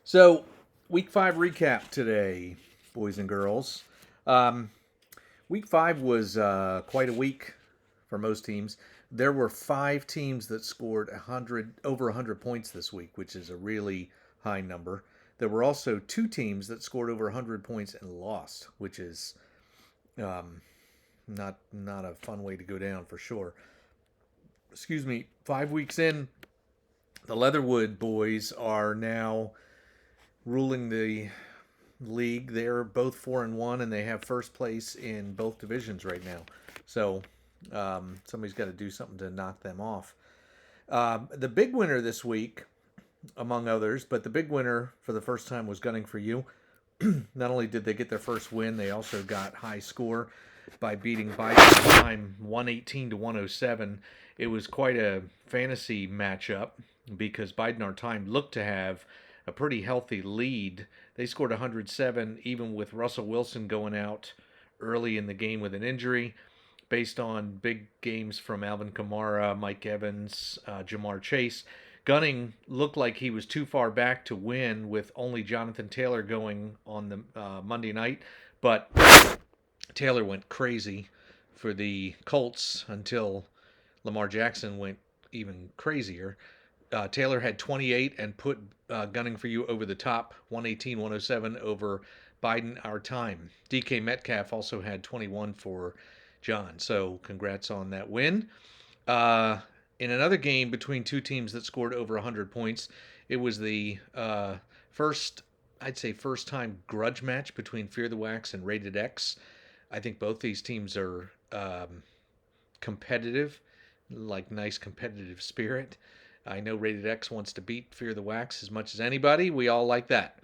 So, week five recap today, boys and girls. Um, week five was quite a week for most teams. There were five teams that scored over 100 points this week, which is a really high number. There were also two teams that scored over 100 points and lost, which is um, not a fun way to go down for sure. Excuse me. 5 weeks in, the Leatherwood boys are now ruling the league. They're both 4-1, and they have first place in both divisions right now. So somebody's got to do something to knock them off. The big winner this week, among others, but the big winner for the first time was Gunning for You. Not only did they get their first win, they also got high score by beating Biden time 118 to 107. It was quite a fantasy matchup because Biden our time looked to have a pretty healthy lead. They scored 107 even with Russell Wilson going out early in the game with an injury based on big games from Alvin Kamara, Mike Evans, Jamar Chase. Gunning looked like he was too far back to win with only Jonathan Taylor going on the Monday night, but Taylor went crazy for the Colts until Lamar Jackson went even crazier. Taylor had 28 and put Gunning for You over the top, 118 107 over Biden our time. DK Metcalf also had 21 for John. So congrats on that win. Uh, in another game between two teams that scored over 100 points, it was the first, I'd say, first time grudge match between Fear the Wax and Rated X. I think both these teams are competitive, like nice competitive spirit. I know Rated X wants to beat Fear the Wax as much as anybody. We all like that.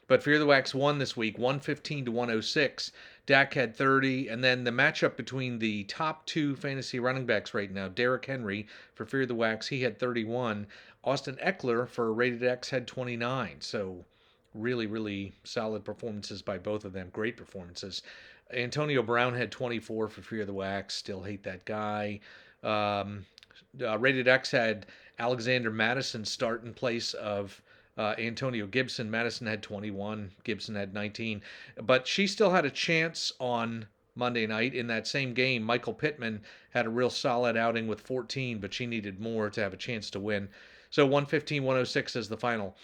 But Fear the Wax won this week, 115 to 106. Dak had 30, and then the matchup between the top two fantasy running backs right now, Derrick Henry for Fear the Wax, he had 31. Austin Eckler for Rated X had 29. So really, really solid performances by both of them. Great performances. Antonio Brown had 24 for Fear the Wax. Still hate that guy. Um, Rated X had Alexander Madison start in place of Antonio Gibson. Madison had 21, Gibson had 19. But she still had a chance on Monday night. In that same game, Michael Pittman had a real solid outing with 14, but she needed more to have a chance to win. So 115 106 is the final.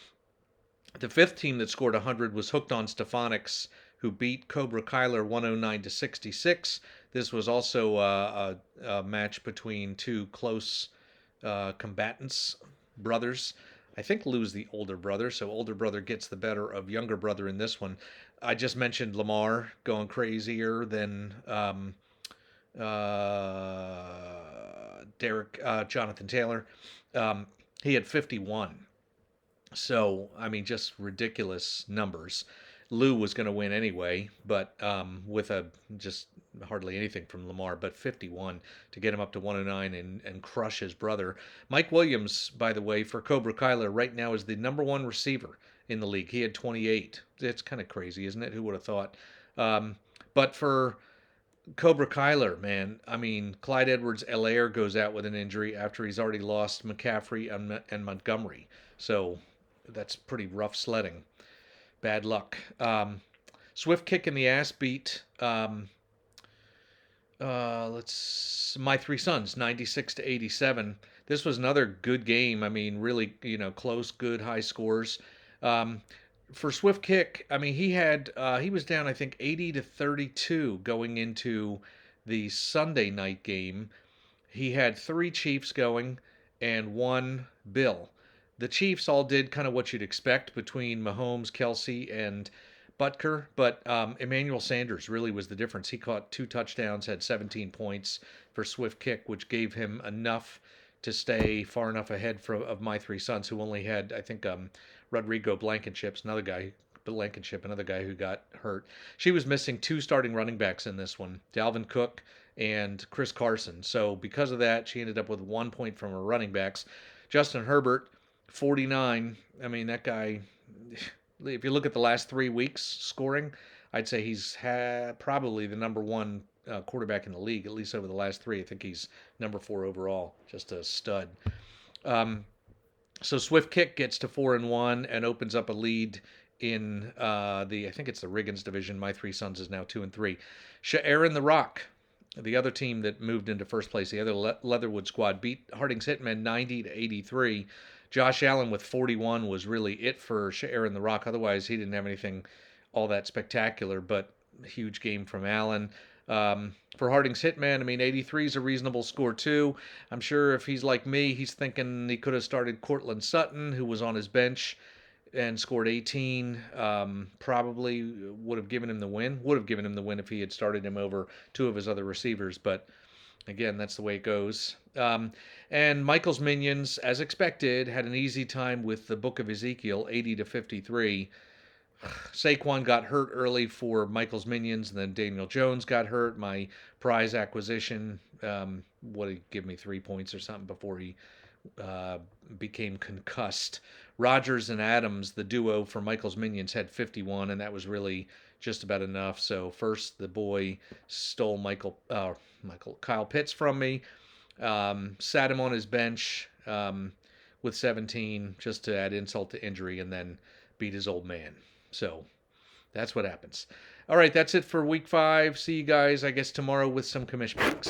The fifth team that scored 100 was Hooked on Stephonics, who beat Cobra Kyler 109 to 66. This was also a match between two close combatants, brothers. I think Lou's the older brother, so older brother gets the better of younger brother in this one. I just mentioned Lamar going crazier than Jonathan Taylor. He had 51. So, I mean, just ridiculous numbers. Lou was going to win anyway, but with a just hardly anything from Lamar, but 51 to get him up to 109 and crush his brother. Mike Williams, by the way, for Cobra Kyler, right now is the number one receiver in the league. He had 28. It's kind of crazy, isn't it? Who would have thought? Um, but for Cobra Kyler, man, I mean, Clyde Edwards-Helaire goes out with an injury after he's already lost McCaffrey and Montgomery. So that's pretty rough sledding. Bad luck. Swift kick in the ass beat let's my three sons 96 to 87. This was another good game. I mean, really, close, good, high scores. Um, for Swift kick, I mean, he was down I think 80 to 32 going into the Sunday night game. He had three Chiefs going and one Bill. The Chiefs all did kind of what you'd expect between Mahomes, Kelsey, and Butker, but Emmanuel Sanders really was the difference. He caught two touchdowns, had 17 points for Swift kick, which gave him enough to stay far enough ahead of my three sons, who only had, I think, Rodrigo Blankenship, another guy who got hurt. She was missing two starting running backs in this one, Dalvin Cook and Chris Carson. So because of that, she ended up with 1 point from her running backs. Justin Herbert, 49. I mean, that guy, if you look at the last 3 weeks scoring, I'd say he's probably the number one quarterback in the league, at least over the last three. I think he's number four overall, just a stud. Um, So Swift Kick gets to 4-1 and opens up a lead in I think it's the Riggins division. My Three Sons is now 2-3. Sha'arin the Rock, the other team that moved into first place, the other Leatherwood squad, beat Harding's Hitmen 90-83. Josh Allen with 41 was really it for Sha'arin the Rock. Otherwise, he didn't have anything all that spectacular, but huge game from Allen. For Harding's Hitman, I mean, 83 is a reasonable score too. I'm sure if he's like me, he's thinking he could have started Cortland Sutton, who was on his bench and scored 18. Probably would have given him the win. Would have given him the win if he had started him over two of his other receivers. But again, that's the way it goes. And Michael's Minions, as expected, had an easy time with the Book of Ezekiel, 80-53. Saquon got hurt early for Michael's Minions, and then Daniel Jones got hurt. My prize acquisition would have given me 3 points or something before he became concussed. Rogers and Adams, the duo for Michael's Minions, had 51, and that was really just about enough. So first, the boy stole Kyle Pitts from me, sat him on his bench with 17 just to add insult to injury, and then beat his old man. So that's what happens. All right, that's it for week 5. See you guys, I guess, tomorrow with some commish picks.